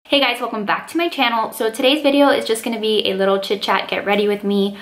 Hey guys, welcome back to my channel. So today's video is just gonna be a little chit chat, get ready with me.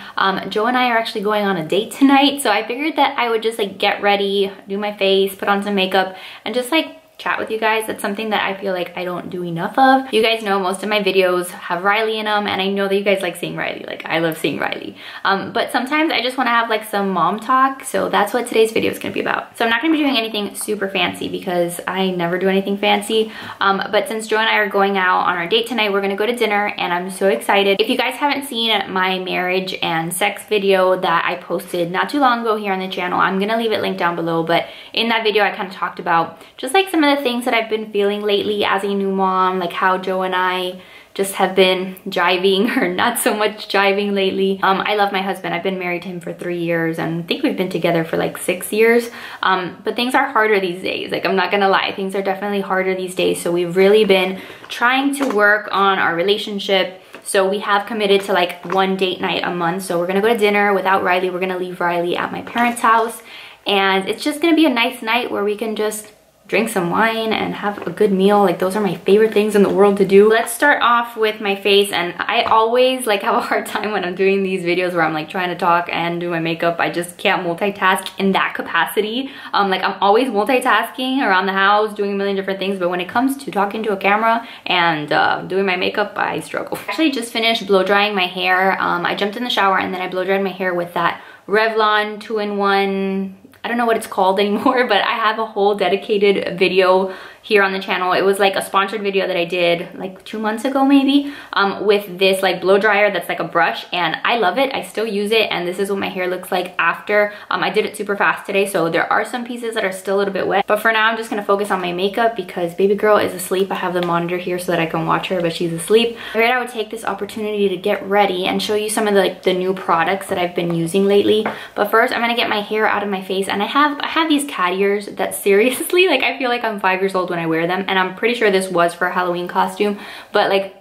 Joe and I are actually going on a date tonight, so I figured that I would just like get ready, do my face, put on some makeup, and just like chat with you guys. That's something that I feel like I don't do enough of. You guys know most of my videos have Riley in them, and I know that you guys like seeing Riley. Like, I love seeing Riley. But sometimes I just want to have like some mom talk, so that's what today's video is going to be about. So I'm not going to be doing anything super fancy because I never do anything fancy. But since Joe and I are going out on our date tonight, we're going to go to dinner, and I'm so excited. If you guys haven't seen my marriage and sex video that I posted not too long ago here on the channel, I'm going to leave it linked down below. But in that video, I kind of talked about just like some of the things that I've been feeling lately as a new mom, like how Joe and I just have been jiving, or not so much jiving lately. I love my husband. I've been married to him for 3 years, and I think we've been together for like 6 years. But things are harder these days. Like, I'm not gonna lie, things are definitely harder these days. So we've really been trying to work on our relationship. So we have committed to like one date night a month. So we're gonna go to dinner without Riley. We're gonna leave Riley at my parents' house, and it's just gonna be a nice night where we can just drink some wine and have a good meal. Like, those are my favorite things in the world to do. Let's start off with my face, and I always like have a hard time when I'm doing these videos where I'm like trying to talk and do my makeup. I just can't multitask in that capacity. Like, I'm always multitasking around the house, doing a million different things, but when it comes to talking to a camera and doing my makeup, I struggle. I actually just finished blow drying my hair. I jumped in the shower and then I blow dried my hair with that Revlon 2-in-1, I don't know what it's called anymore, but I have a whole dedicated video here on the channel. It was like a sponsored video that I did like 2 months ago maybe, with this like blow dryer that's like a brush, and I love it. I still use it, and this is what my hair looks like after. I did it super fast today, so there are some pieces that are still a little bit wet, but for now I'm just gonna focus on my makeup because baby girl is asleep. I have the monitor here so that I can watch her, but she's asleep. I figured I would take this opportunity to get ready and show you some of the new products that I've been using lately. But first, I'm gonna get my hair out of my face, and I have these cat ears that seriously, like, I feel like I'm 5 years old when I wear them, and I'm pretty sure this was for a Halloween costume, but like,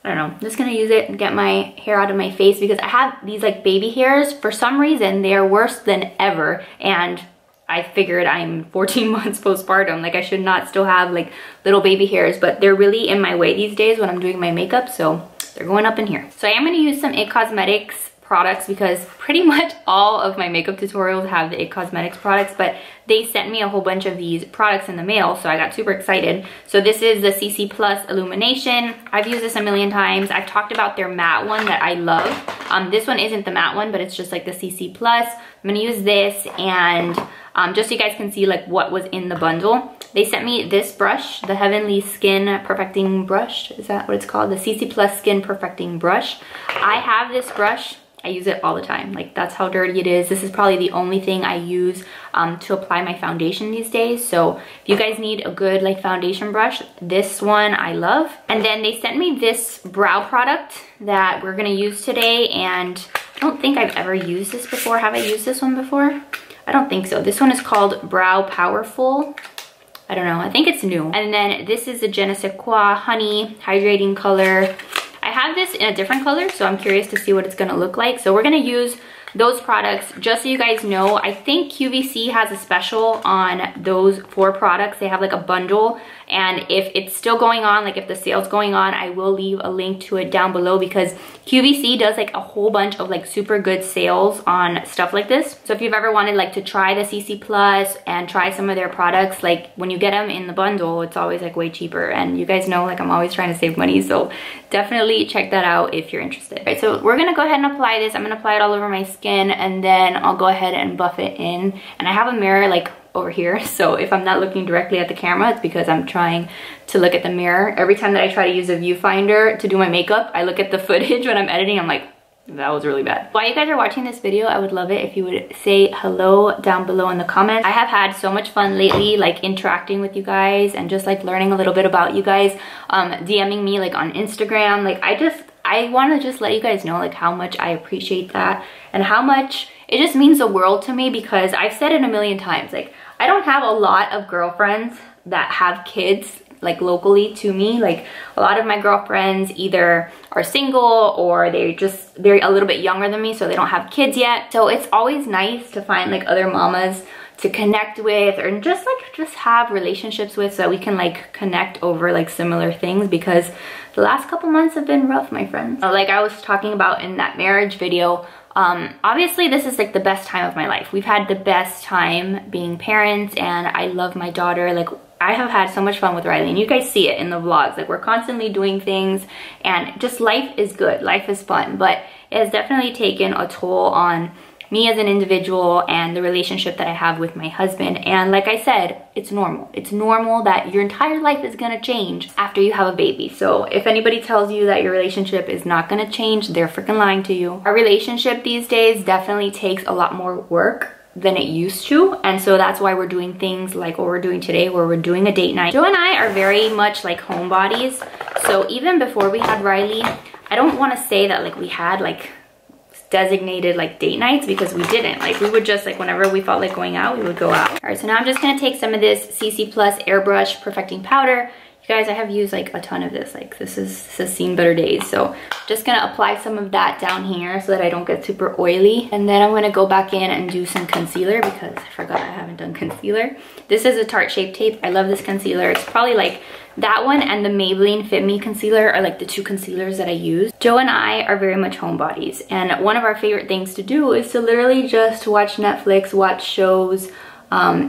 I don't know, I'm just gonna use it and get my hair out of my face because I have these like baby hairs. For some reason, they are worse than ever, and I figured I'm 14 months postpartum, like I should not still have like little baby hairs, but they're really in my way these days when I'm doing my makeup, so they're going up in here. So I am gonna use some IT Cosmetics products because pretty much all of my makeup tutorials have the IT Cosmetics products, but they sent me a whole bunch of these products in the mail, so I got super excited. So this is the CC Plus Illumination. I've used this a million times. I've talked about their matte one that I love. This one isn't the matte one, but it's just like the CC Plus. I'm gonna use this, and just so you guys can see like what was in the bundle. They sent me this brush, the Heavenly Skin Perfecting Brush. Is that what it's called? The CC Plus Skin Perfecting Brush. I have this brush. I use it all the time. Like, that's how dirty it is. This is probably the only thing I use to apply my foundation these days. So if you guys need a good like foundation brush, this one I love. And then they sent me this brow product that we're gonna use today, and I don't think I've ever used this before. Have I used this one before? I don't think so. This one is called Brow Powerful. I don't know, I think it's new. And then this is the Je ne sais quoi Honey Hydrating Color. I have this in a different color, so I'm curious to see what it's gonna look like. So we're gonna use those products. Just so you guys know, I think QVC has a special on those 4 products. They have like a bundle, and if it's still going on, like if the sale's going on, I will leave a link to it down below because QVC does like a whole bunch of like super good sales on stuff like this. So if you've ever wanted like to try the CC Plus and try some of their products, like when you get them in the bundle, it's always like way cheaper. And you guys know, like, I'm always trying to save money, so definitely check that out if you're interested. All right, so we're gonna go ahead and apply this. I'm gonna apply it all over my skin, and then I'll go ahead and buff it in. And I have a mirror like over here, so if I'm not looking directly at the camera, it's because I'm trying to look at the mirror. Every time that I try to use a viewfinder to do my makeup, I look at the footage when I'm editing. I'm like, that was really bad. While you guys are watching this video, I would love it if you would say hello down below in the comments. I have had so much fun lately, like interacting with you guys and just like learning a little bit about you guys, DMing me like on Instagram. Like, I want to just let you guys know like how much I appreciate that and how much it just means the world to me, because I've said it a million times, like, I don't have a lot of girlfriends that have kids like locally to me. Like, a lot of my girlfriends either are single or they're a little bit younger than me, so they don't have kids yet. So it's always nice to find like other mamas to connect with, or just have relationships with, so that we can like connect over like similar things, because the last couple months have been rough, my friends. Like I was talking about in that marriage video, obviously this is like the best time of my life. We've had the best time being parents, and I love my daughter. Like I have had so much fun with Riley, and you guys see it in the vlogs. Like we're constantly doing things, and just life is good, life is fun, but it has definitely taken a toll on me as an individual and the relationship that I have with my husband. And like I said, it's normal. It's normal that your entire life is gonna change after you have a baby. So if anybody tells you that your relationship is not gonna change, they're freaking lying to you. Our relationship these days definitely takes a lot more work than it used to, and so that's why we're doing things like what we're doing today, where we're doing a date night. Joe and I are very much like homebodies, so even before we had Riley, I don't want to say that like we had like designated like date nights, because we didn't. Like we would just like, whenever we felt like going out, we would go out. All right, so now I'm just gonna take some of this CC Plus Airbrush Perfecting Powder. You guys, I have used like a ton of this. Like this has seen better days. So just gonna apply some of that down here so that I don't get super oily. And then I'm gonna go back in and do some concealer, because I forgot I haven't done concealer. This is a Tarte Shape Tape. I love this concealer. It's probably like that one and the Maybelline Fit Me concealer are like the two concealers that I use. Joe and I are very much homebodies, and one of our favorite things to do is to literally just watch Netflix, watch shows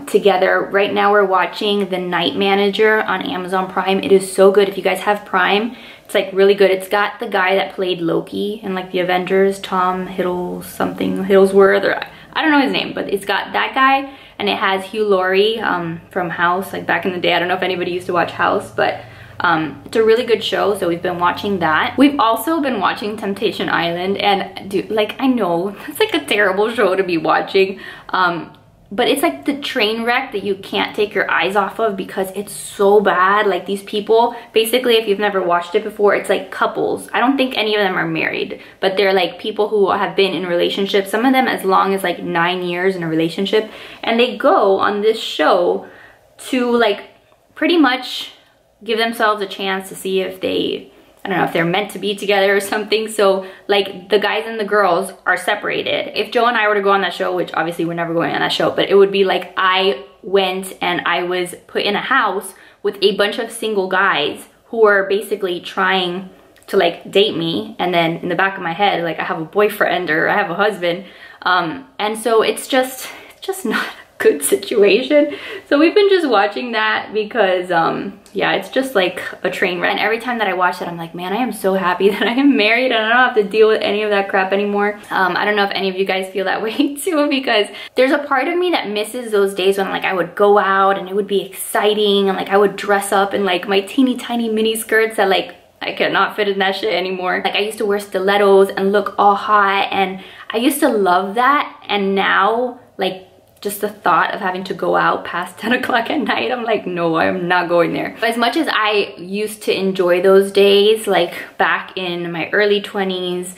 together. Right now we're watching The Night Manager on Amazon Prime. It is so good. If you guys have Prime, it's like really good. It's got the guy that played Loki in like the Avengers, Tom Hiddlesworth, or I don't know his name, but it's got that guy, and it has Hugh Laurie from House, like back in the day. I don't know if anybody used to watch House, but it's a really good show, so we've been watching that. We've also been watching Temptation Island, and dude, like I know it's like a terrible show to be watching, but it's like the train wreck that you can't take your eyes off of, because it's so bad. Like these people, basically, if you've never watched it before, it's like couples. I don't think any of them are married, but they're like people who have been in relationships, some of them as long as like 9 years in a relationship, and they go on this show to like pretty much give themselves a chance to see if they, I don't know, if they're meant to be together or something. So like the guys and the girls are separated. If Joe and I were to go on that show, which obviously we're never going on that show, but it would be like I went and I was put in a house with a bunch of single guys who are basically trying to like date me, and then in the back of my head, like I have a boyfriend or I have a husband, and so it's just not a good situation. So we've been just watching that because yeah, it's just like a train wreck. And every time that I watch it, I'm like, man, I am so happy that I am married and I don't have to deal with any of that crap anymore. I don't know if any of you guys feel that way too, because there's a part of me that misses those days when like I would go out and it would be exciting, and like I would dress up in like my teeny tiny mini skirts that like I cannot fit in that shit anymore. Like I used to wear stilettos and look all hot, and I used to love that. And now like just the thought of having to go out past 10 o'clock at night, I'm like, no, I'm not going there. But as much as I used to enjoy those days, like back in my early 20s,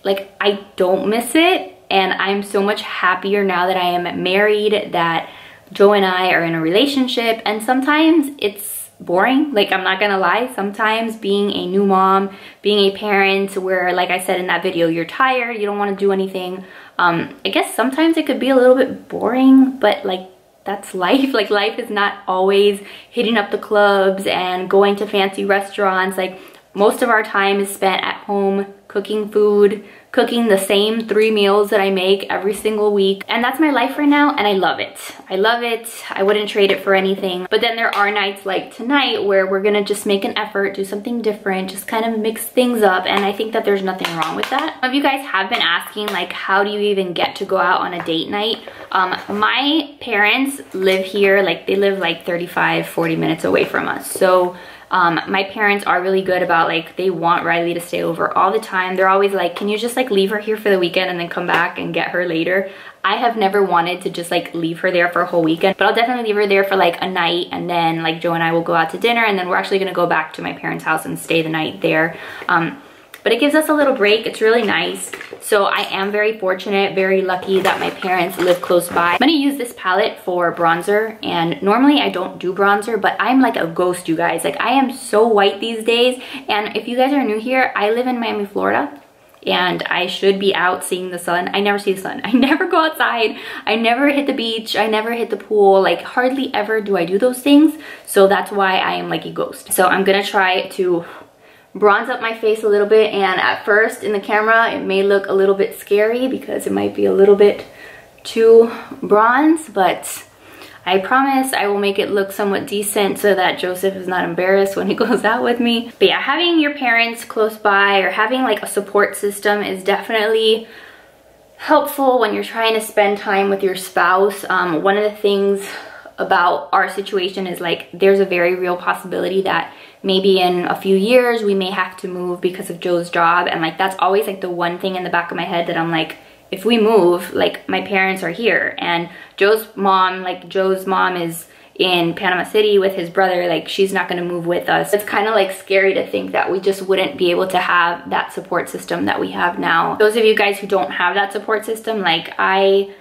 like I don't miss it. And I'm so much happier now that I am married, that Joe and I are in a relationship. And sometimes it's boring, like I'm not gonna lie. Sometimes being a new mom, being a parent, where like I said in that video, you're tired, you don't want to do anything. I guess sometimes it could be a little bit boring, but like that's life. Like life is not always hitting up the clubs and going to fancy restaurants. Like most of our time is spent at home cooking food, cooking the same 3 meals that I make every single week. And that's my life right now, and I love it. I love it. I wouldn't trade it for anything. But then there are nights like tonight where we're gonna just make an effort, do something different, just kind of mix things up, and I think that there's nothing wrong with that. Some of you guys have been asking, like, how do you even get to go out on a date night? My parents live here, like they live like 35, 40 minutes away from us. So my parents are really good about, like, they want Riley to stay over all the time. They're always like, can you just like leave her here for the weekend and then come back and get her later? I have never wanted to just like leave her there for a whole weekend, but I'll definitely leave her there for like a night, and then like Joe and I will go out to dinner, and then we're actually gonna go back to my parents' house and stay the night there. But it gives us a little break. It's really nice. So I am very fortunate, very lucky that my parents live close by. I'm gonna use this palette for bronzer, and normally I don't do bronzer, but I'm like a ghost, you guys. Like I am so white these days. And if you guys are new here, I live in Miami, Florida. and I should be out seeing the sun. I never see the sun. I never go outside. I never hit the beach. I never hit the pool. Like hardly ever do I do those things. So that's why I am like a ghost. So I'm gonna try to bronze up my face a little bit, and at first in the camera it may look a little bit scary because it might be a little bit too bronze, but I promise I will make it look somewhat decent so that Joseph is not embarrassed when he goes out with me. But yeah, having your parents close by or having like a support system is definitely helpful when you're trying to spend time with your spouse. One of the things about our situation is like there's a very real possibility that maybe in a few years we may have to move because of Joe's job, and like that's always like the one thing in the back of my head that I'm like, if we move, like my parents are here, and Joe's mom is in Panama City with his brother, like she's not gonna move with us. It's kind of like scary to think that we just wouldn't be able to have that support system that we have now. Those of you guys who don't have that support system, like I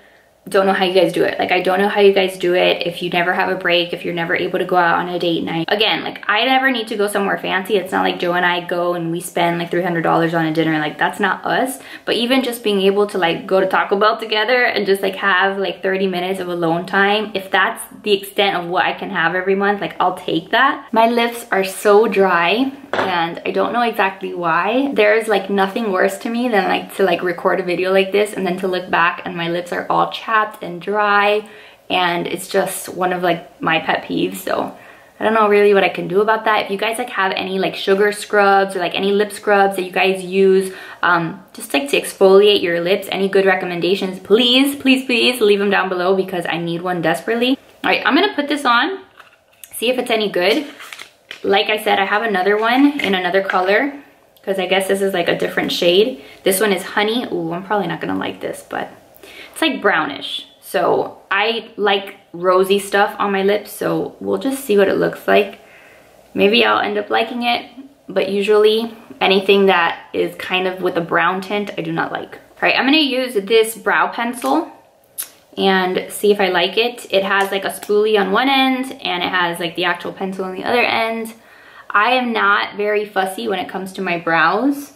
don't know how you guys do it. Like I don't know how you guys do it if you never have a break, if you're never able to go out on a date night. Again, like I never need to go somewhere fancy. It's not like Joe and I go and we spend like $300 on a dinner. Like that's not us. But even just being able to like go to Taco Bell together and just like have like 30 minutes of alone time, if that's the extent of what I can have every month, like I'll take that. My lips are so dry and I don't know exactly why. There's like nothing worse to me than like to like record a video like this and then to look back and my lips are all chapped and dry, and it's just one of like my pet peeves. So I don't know really what I can do about that. If you guys like have any like sugar scrubs or like any lip scrubs that you guys use just like to exfoliate your lips, any good recommendations, please leave them down below because I need one desperately. All right, I'm gonna put this on, see if it's any good. Like I said, I have another one in another color because I guess this is like a different shade. This one is honey. Ooh, I'm probably not gonna like this, but it's like brownish. So I like rosy stuff on my lips, so we'll just see what it looks like. Maybe I'll end up liking it, but usually anything that is kind of with a brown tint, I do not like. All right, I'm gonna use this brow pencil and see if I like it. It has like a spoolie on one end and it has like the actual pencil on the other end. I am not very fussy when it comes to my brows.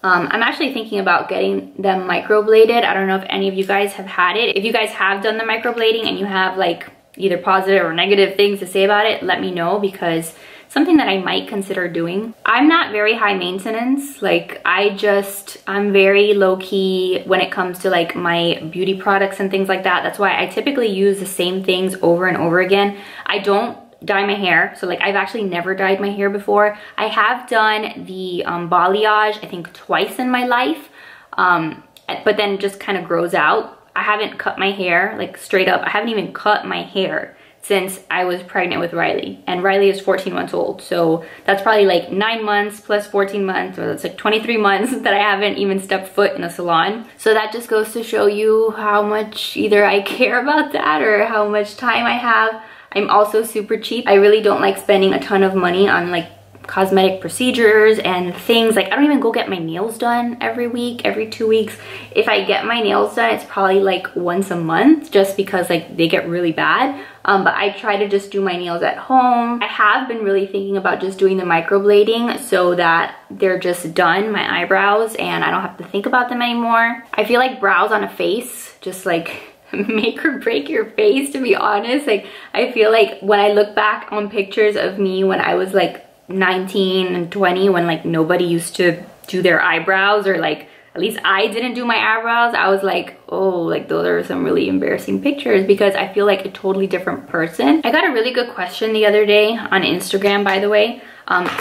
I'm actually thinking about getting them microbladed. I don't know if any of you guys have had it. If you guys have done the microblading and you have like either positive or negative things to say about it, let me know because something that I might consider doing. I'm not very high maintenance. Like I'm very low key when it comes to like my beauty products and things like that. That's why I typically use the same things over and over again. I don't dye my hair, so like I've actually never dyed my hair before. I have done the balayage I think twice in my life, but then it just kind of grows out. I haven't cut my hair, like straight up, I haven't even cut my hair since I was pregnant with Riley, and Riley is 14 months old, so that's probably like 9 months plus 14 months, so that's like 23 months that I haven't even stepped foot in a salon. So that just goes to show you how much either I care about that or how much time I have. I'm also super cheap. I really don't like spending a ton of money on like cosmetic procedures and things. Like I don't even go get my nails done every week, every 2 weeks. If I get my nails done, it's probably like once a month just because like they get really bad. But I try to just do my nails at home. I have been really thinking about just doing the microblading so that they're just done, my eyebrows, and I don't have to think about them anymore. I feel like brows on a face just like make or break your face, to be honest. Like I feel like when I look back on pictures of me when I was like 19 and 20, when like nobody used to do their eyebrows, or like at least I didn't do my eyebrows, I was like, oh, like those are some really embarrassing pictures because I feel like a totally different person. I got a really good question the other day on Instagram, by the way.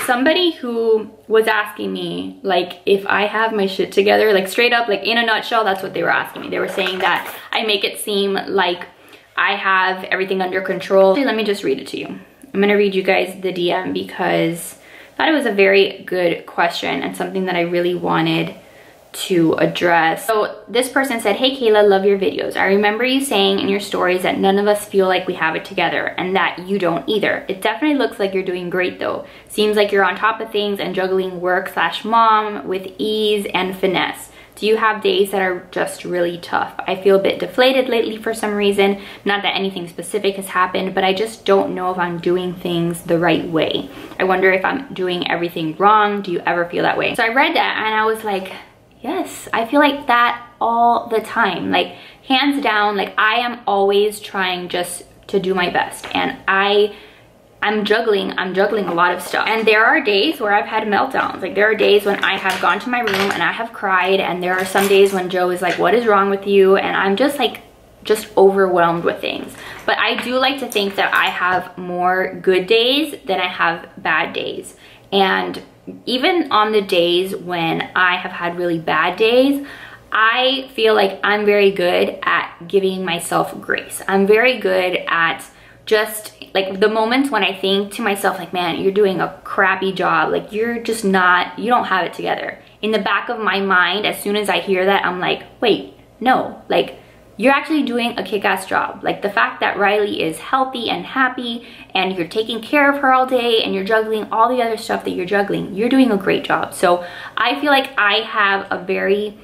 Somebody who was asking me like if I have my shit together, like straight up, like in a nutshell, that's what they were asking me. They were saying that I make it seem like I have everything under control. Actually, let me just read it to you. I'm gonna read you guys the DM because I thought it was a very good question and something that I really wanted to address. So this person said, hey Kayla, love your videos. I remember you saying in your stories that none of us feel like we have it together and that you don't either. It definitely looks like you're doing great though. Seems like you're on top of things and juggling work/mom with ease and finesse. Do you have days that are just really tough? I feel a bit deflated lately for some reason. Not that anything specific has happened, but I just don't know if I'm doing things the right way. I wonder if I'm doing everything wrong. Do you ever feel that way? So I read that and I was like, Yes, I feel like that all the time. Like, hands down, like I am always trying just to do my best, and I'm juggling a lot of stuff. And there are days where I've had meltdowns. Like, there are days when I have gone to my room and I have cried, and there are some days when Joe is like, what is wrong with you? And I'm just like, just overwhelmed with things. But I do like to think that I have more good days than I have bad days. And even on the days when I have had really bad days, I feel like I'm very good at giving myself grace. I'm very good at just like the moments when I think to myself, like, man, you're doing a crappy job. Like, you're just not, you don't have it together. In the back of my mind, as soon as I hear that, I'm like, wait, no, like, you're actually doing a kick-ass job. Like, the fact that Riley is healthy and happy and you're taking care of her all day and you're juggling all the other stuff that you're juggling, you're doing a great job. So I feel like I have a very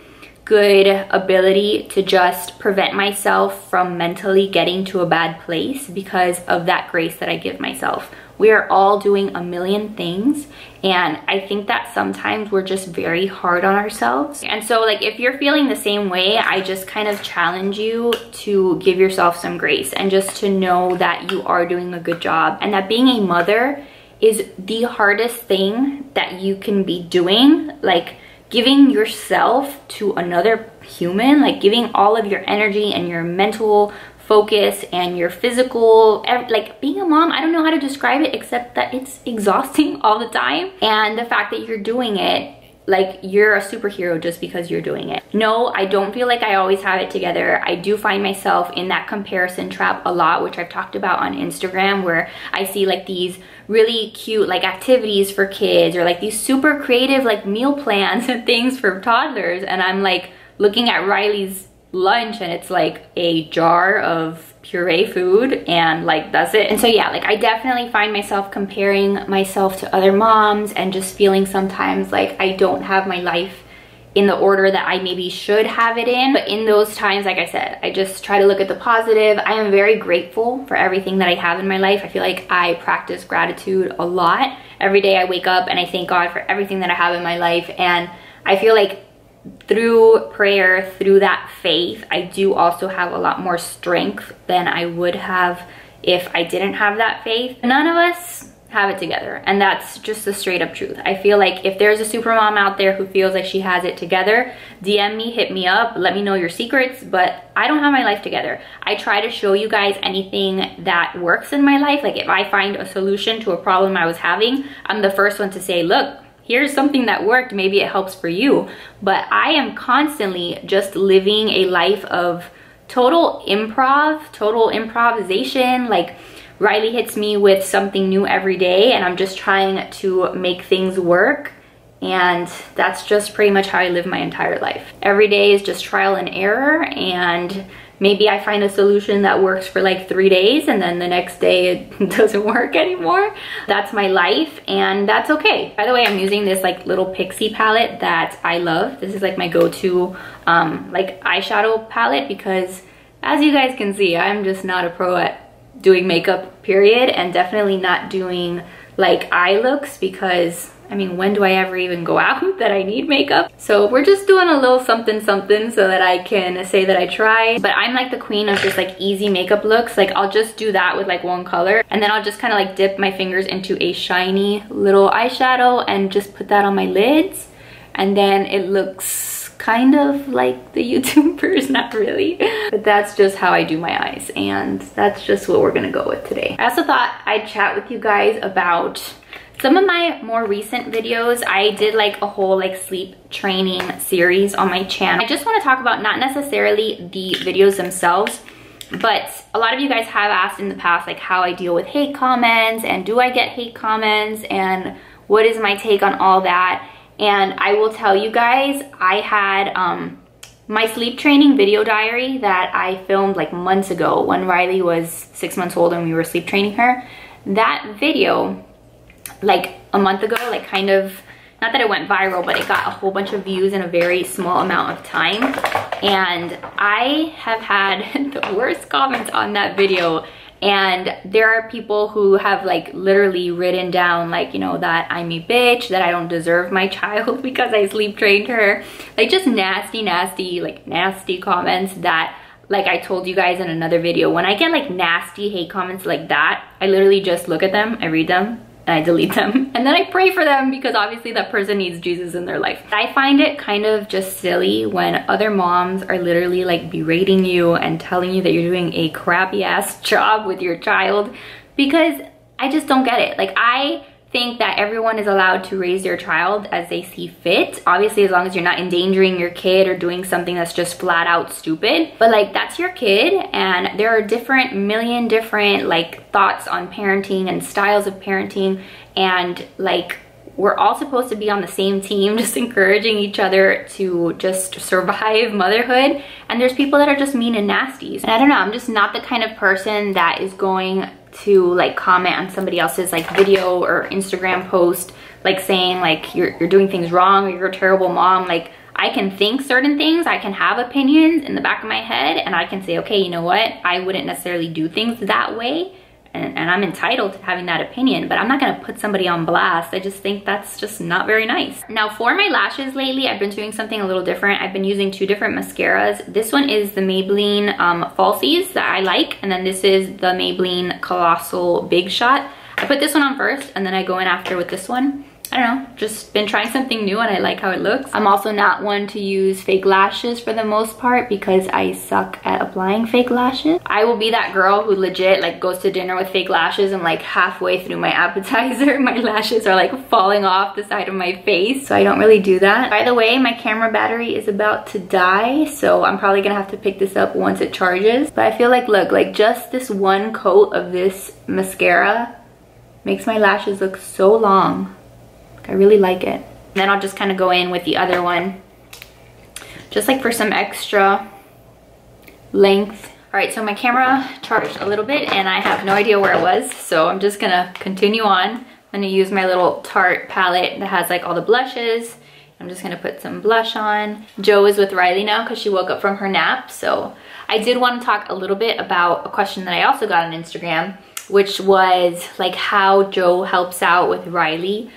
good ability to just prevent myself from mentally getting to a bad place because of that grace that I give myself. We are all doing a million things, and I think that sometimes we're just very hard on ourselves. And so, like, if you're feeling the same way, I just kind of challenge you to give yourself some grace and just to know that you are doing a good job, and that being a mother is the hardest thing that you can be doing. Like, giving yourself to another human, like giving all of your energy and your mental focus and your physical, like being a mom, I don't know how to describe it except that it's exhausting all the time. And the fact that you're doing it, like, you're a superhero just because you're doing it. No, I don't feel like I always have it together. I do find myself in that comparison trap a lot, which I've talked about on Instagram, where I see like these really cute like activities for kids, or like these super creative like meal plans and things for toddlers, and I'm like looking at Riley's lunch and it's like a jar of puree food and like that's it. And so yeah, like I definitely find myself comparing myself to other moms and just feeling sometimes like I don't have my life in the order that I maybe should have it in. But in those times, like I said, I just try to look at the positive. I am very grateful for everything that I have in my life. I feel like I practice gratitude a lot. Every day I wake up and I thank God for everything that I have in my life, and I feel like through prayer, through that faith, I do also have a lot more strength than I would have if I didn't have that faith. None of us have it together, and that's just the straight up truth. I feel like if there's a super mom out there who feels like she has it together, DM me, hit me up, let me know your secrets. But I don't have my life together. I try to show you guys anything that works in my life. Like, if I find a solution to a problem I was having, I'm the first one to say, look, here's something that worked, maybe it helps for you. But I am constantly just living a life of total improvisation. Like, Riley hits me with something new every day, and I'm just trying to make things work. And that's just pretty much how I live my entire life. Every day is just trial and error, and maybe I find a solution that works for like 3 days, and then the next day it doesn't work anymore. That's my life, and that's okay. By the way, I'm using this like little Pixie palette that I love. This is like my go-to like eyeshadow palette, because as you guys can see, I'm just not a pro at doing makeup, period, and definitely not doing like eye looks, because I mean, when do I ever even go out that I need makeup? So we're just doing a little something something so that I can say that I tried. But I'm like the queen of just like easy makeup looks. Like, I'll just do that with like one color, and then I'll just kind of like dip my fingers into a shiny little eyeshadow and just put that on my lids, and then it looks kind of like the YouTubers, not really, but that's just how I do my eyes, and that's just what we're gonna go with today. I also thought I'd chat with you guys about some of my more recent videos. I did like a whole like sleep training series on my channel. I just want to talk about not necessarily the videos themselves, but a lot of you guys have asked in the past like how I deal with hate comments, and do I get hate comments, and what is my take on all that. And I will tell you guys, I had my sleep training video diary that I filmed like months ago when Riley was 6 months old and we were sleep training her. That video, like a month ago, like kind of, not that it went viral, but it got a whole bunch of views in a very small amount of time. And I have had the worst comments on that video. And there are people who have like literally written down like, you know, that I'm a bitch, that I don't deserve my child because I sleep trained her. Like just nasty comments that, like I told you guys in another video, when I get like nasty hate comments like that, I literally just look at them, I read them, and I delete them. And then I pray for them because obviously that person needs Jesus in their life. I find it kind of just silly when other moms are literally like berating you and telling you that you're doing a crappy ass job with your child, because I just don't get it. Like I think that everyone is allowed to raise their child as they see fit. Obviously, as long as you're not endangering your kid or doing something that's just flat out stupid. But like, that's your kid, and there are million different like thoughts on parenting and styles of parenting, and like we're all supposed to be on the same team, just encouraging each other to just survive motherhood. And there's people that are just mean and nasties. And I don't know, I'm just not the kind of person that is going to like comment on somebody else's like video or Instagram post like saying like you're doing things wrong or you're a terrible mom. Like I can think certain things, I can have opinions in the back of my head, and I can say, okay, you know what, I wouldn't necessarily do things that way, and I'm entitled to having that opinion, but I'm not gonna put somebody on blast. I just think that's just not very nice. Now for my lashes lately, I've been doing something a little different. I've been using two different mascaras. This one is the Maybelline Falsies that I like, and then this is the Maybelline Colossal Big Shot. I put this one on first, and then I go in after with this one. I don't know, just been trying something new and I like how it looks. I'm also not one to use fake lashes for the most part because I suck at applying fake lashes. I will be that girl who legit like goes to dinner with fake lashes, and like halfway through my appetizer, my lashes are like falling off the side of my face. So I don't really do that. By the way, my camera battery is about to die, so I'm probably gonna have to pick this up once it charges. But I feel like, look, like just this one coat of this mascara makes my lashes look so long. I really like it. And then I'll just kind of go in with the other one, just like for some extra length. All right, so my camera charged a little bit and I have no idea where it was, so I'm just gonna continue on. I'm gonna use my little Tarte palette that has like all the blushes. I'm just gonna put some blush on. Joe is with Riley now because she woke up from her nap. So I did want to talk a little bit about a question that I also got on Instagram, which was like how Joe helps out with Riley.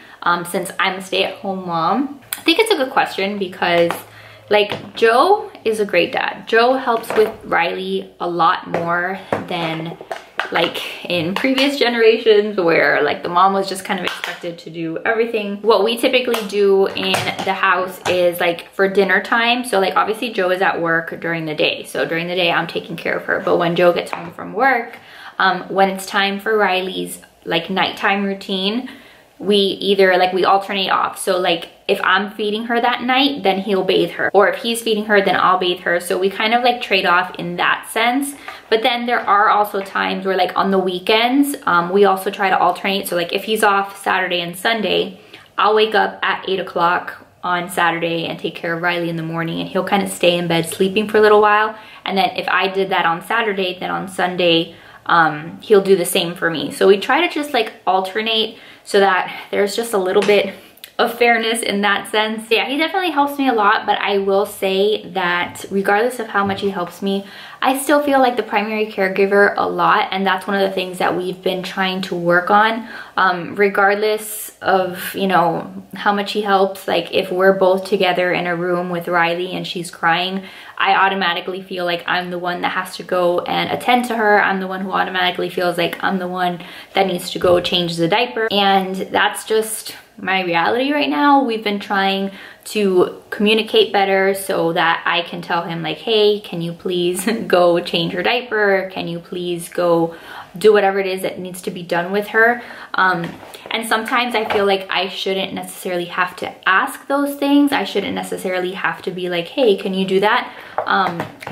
Since I'm a stay-at-home mom. I think it's a good question because like Joe is a great dad. Joe helps with Riley a lot more than like in previous generations where like the mom was just kind of expected to do everything. What we typically do in the house is like for dinner time. So like obviously Joe is at work during the day. So during the day I'm taking care of her. But when Joe gets home from work, when it's time for Riley's like nighttime routine, we alternate off. So like if I'm feeding her that night, then he'll bathe her, or if he's feeding her, then I'll bathe her. So we kind of like trade off in that sense. But then there are also times where like on the weekends, we also try to alternate. So like if he's off Saturday and Sunday, I'll wake up at 8 o'clock on Saturday and take care of Riley in the morning, and he'll kind of stay in bed sleeping for a little while. And then if I did that on Saturday, then on Sunday, he'll do the same for me. So we try to just like alternate so that there's just a little bit of fairness in that sense. Yeah, he definitely helps me a lot, but I will say that regardless of how much he helps me, I still feel like the primary caregiver a lot, and that's one of the things that we've been trying to work on. Regardless of, you know, how much he helps, like if we're both together in a room with Riley and she's crying, I automatically feel like I'm the one that has to go and attend to her. I'm the one who automatically feels like I'm the one that needs to go change the diaper, and that's just my reality right now. We've been trying to communicate better so that I can tell him like, hey, can you please go change her diaper? Can you please go do whatever it is that needs to be done with her? And sometimes I feel like I shouldn't necessarily have to ask those things. I shouldn't necessarily have to be like, hey, can you do that?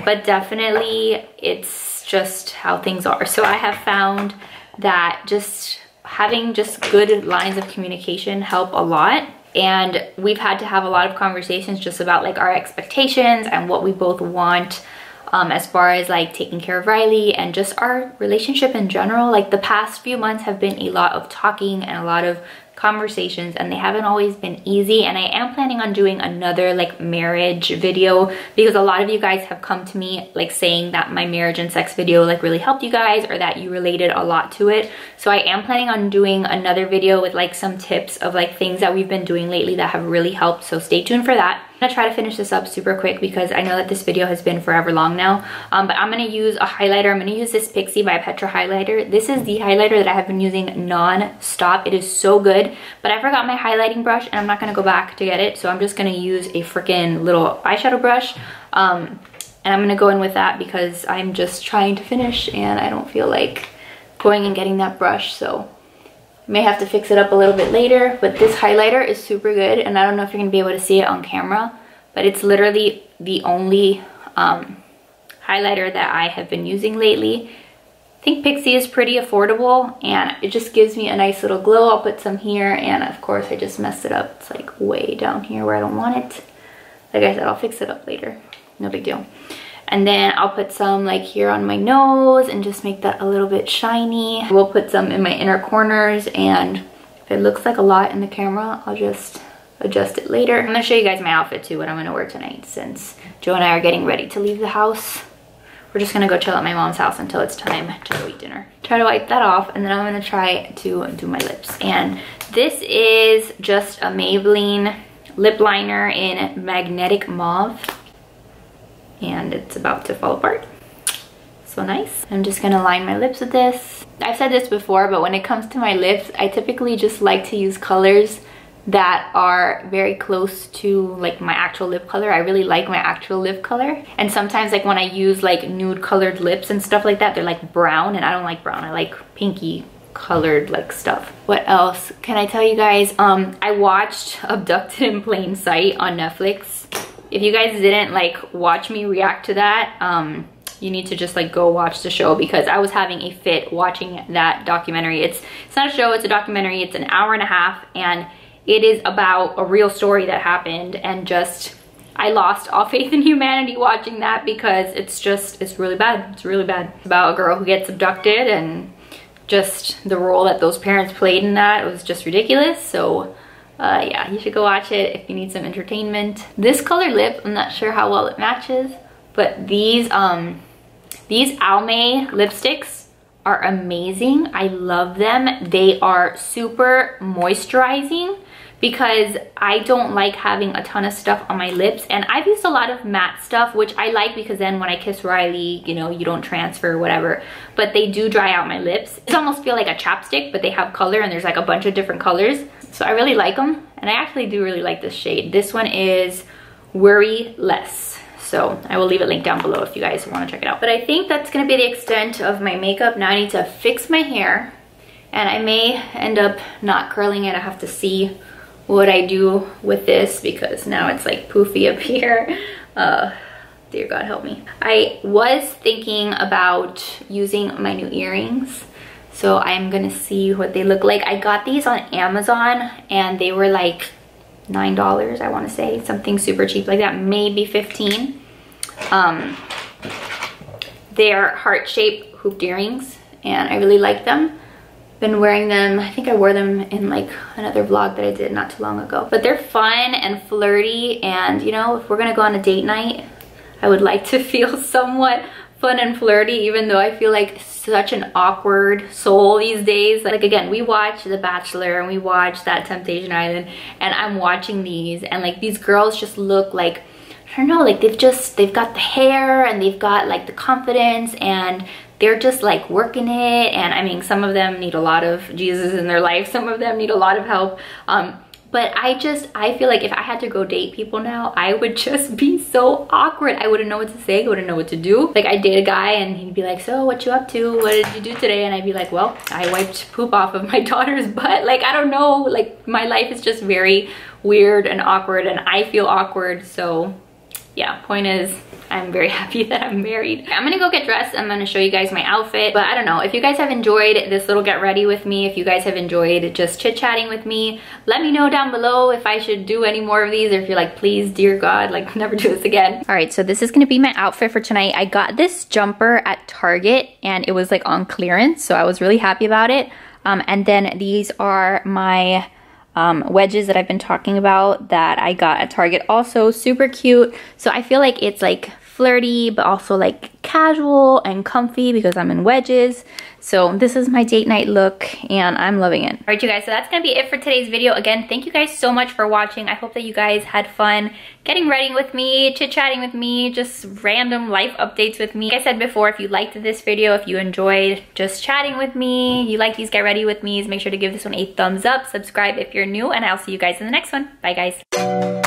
But definitely it's just how things are. So I have found that just having just good lines of communication help a lot. And we've had to have a lot of conversations just about like our expectations and what we both want as far as like taking care of Riley and just our relationship in general. Like the past few months have been a lot of talking and a lot of conversations, and they haven't always been easy. And I am planning on doing another like marriage video, because a lot of you guys have come to me like saying that my marriage and sex video like really helped you guys, or that you related a lot to it. So I am planning on doing another video with like some tips of like things that we've been doing lately that have really helped, so stay tuned for that. I'm gonna try to finish this up super quick because I know that this video has been forever long now, but I'm gonna use a highlighter. I'm gonna use this Pixie by Petra highlighter. This is the highlighter that I have been using non-stop. It is so good, but I forgot my highlighting brush and I'm not gonna go back to get it, so I'm just gonna use a freaking little eyeshadow brush, and I'm gonna go in with that because I'm just trying to finish and I don't feel like going and getting that brush, so may have to fix it up a little bit later. But this highlighter is super good, and I don't know if you're gonna be able to see it on camera, but it's literally the only highlighter that I have been using lately. I think Pixie is pretty affordable and it just gives me a nice little glow. I'll put some here, and of course I just messed it up. It's like way down here where I don't want it. Like I said, I'll fix it up later, no big deal. And then I'll put some like here on my nose and just make that a little bit shiny. We'll put some in my inner corners, and if it looks like a lot in the camera, I'll just adjust it later. I'm gonna show you guys my outfit too, what I'm gonna wear tonight, since Joe and I are getting ready to leave the house. We're just gonna go chill at my mom's house until it's time to go eat dinner. Try to wipe that off, and then I'm gonna try to do my lips. And this is just a Maybelline lip liner in Magnetic Mauve, and it's about to fall apart. So nice. I'm just gonna line my lips with this. I've said this before, but when it comes to my lips, I typically just like to use colors that are very close to like my actual lip color. I really like my actual lip color. And sometimes like when I use like nude colored lips and stuff like that, they're like brown, and I don't like brown. I like pinky colored like stuff. What else can I tell you guys? I watched Abducted in Plain Sight on Netflix. If you guys didn't like watch me react to that, you need to just like go watch the show, because I was having a fit watching that documentary. It's not a show, it's a documentary. It's an hour and a half, and it is about a real story that happened, and just I lost all faith in humanity watching that, because it's really bad. It's really bad. It's about a girl who gets abducted, and just the role that those parents played in that was just ridiculous. So yeah, you should go watch it if you need some entertainment. This color lip, I'm not sure how well it matches, but these Almay lipsticks are amazing. I love them. They are super moisturizing, because I don't like having a ton of stuff on my lips, and I've used a lot of matte stuff, which I like because then when I kiss Riley, you know, you don't transfer or whatever, but they do dry out my lips. They almost feel like a chapstick, but they have color, and there's like a bunch of different colors. So I really like them, and I actually do really like this shade. This one is Worry Less. So I will leave a link down below if you guys want to check it out. But I think that's gonna be the extent of my makeup. Now I need to fix my hair, and I may end up not curling it. I have to see what I do with this, because now it's like poofy up here. Dear God help me. I was thinking about using my new earrings, so I'm gonna see what they look like. I got these on Amazon, and they were like $9, I want to say, something super cheap like that, maybe 15. They're heart-shaped hooped earrings, and I really like them. Been wearing them, I think I wore them in like another vlog that I did not too long ago. But they're fun and flirty, and you know, if we're gonna go on a date night, I would like to feel somewhat fun and flirty, even though I feel like such an awkward soul these days. Like again, we watch The Bachelor and we watch that Temptation Island, and I'm watching these, and like these girls just look like, I don't know, like they've got the hair, and they've got like the confidence, and they're just like working it. And I mean, some of them need a lot of Jesus in their life, some of them need a lot of help, but I feel like if I had to go date people now, I would just be so awkward. I wouldn't know what to say, I wouldn't know what to do. Like I date a guy and he'd be like, so what you up to, what did you do today? And I'd be like, well, I wiped poop off of my daughter's butt. Like I don't know, like my life is just very weird and awkward, and I feel awkward. So yeah, point is, I'm very happy that I'm married. I'm gonna go get dressed. I'm gonna show you guys my outfit. But I don't know, if you guys have enjoyed this little get ready with me, if you guys have enjoyed just chit-chatting with me, let me know down below if I should do any more of these, or if you're like, please, dear God, like never do this again. All right, so this is gonna be my outfit for tonight. I got this jumper at Target, and it was like on clearance, so I was really happy about it. And then these are my wedges that I've been talking about that I got at Target, also super cute. So I feel like it's like flirty but also like casual and comfy because I'm in wedges. So this is my date night look and I'm loving it. All right, you guys, so that's gonna be it for today's video. Again, thank you guys so much for watching. I hope that you guys had fun getting ready with me, chit-chatting with me, just random life updates with me. Like I said before, if you liked this video, if you enjoyed just chatting with me, you like these get ready with me's, make sure to give this one a thumbs up, subscribe if you're new, and I'll see you guys in the next one. Bye guys.